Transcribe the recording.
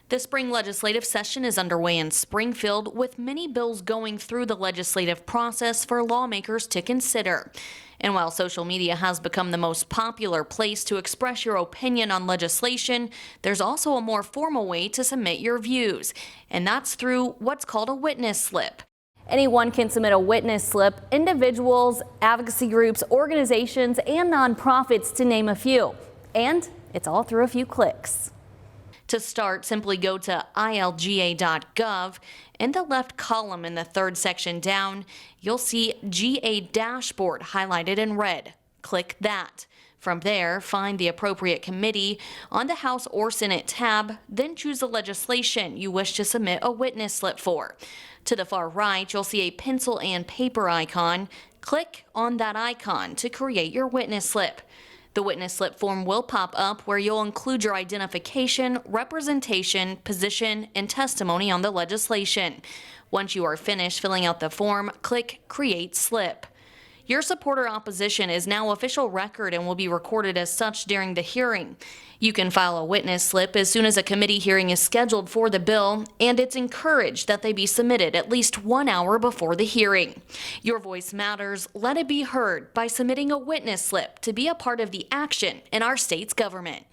The spring legislative session is underway in Springfield, with many bills going through the legislative process for lawmakers to consider. And while social media has become the most popular place to express your opinion on legislation, there's also a more formal way to submit your views, and that's through what's called a witness slip. Anyone can submit a witness slip, individuals, advocacy groups, organizations, and nonprofits, to name a few. And it's all through a few clicks. To start, simply go to ilga.gov. In the left column in the third section down, you'll see GA Dashboard highlighted in red. Click that. From there, find the appropriate committee on the House or Senate tab, then choose the legislation you wish to submit a witness slip for. To the far right, you'll see a pencil and paper icon. Click on that icon to create your witness slip. The witness slip form will pop up where you'll include your identification, representation, position, and testimony on the legislation. Once you are finished filling out the form, click Create Slip. Your support or opposition is now official record and will be recorded as such during the hearing. You can file a witness slip as soon as a committee hearing is scheduled for the bill, and it's encouraged that they be submitted at least 1 hour before the hearing. Your voice matters. Let it be heard by submitting a witness slip to be a part of the action in our state's government.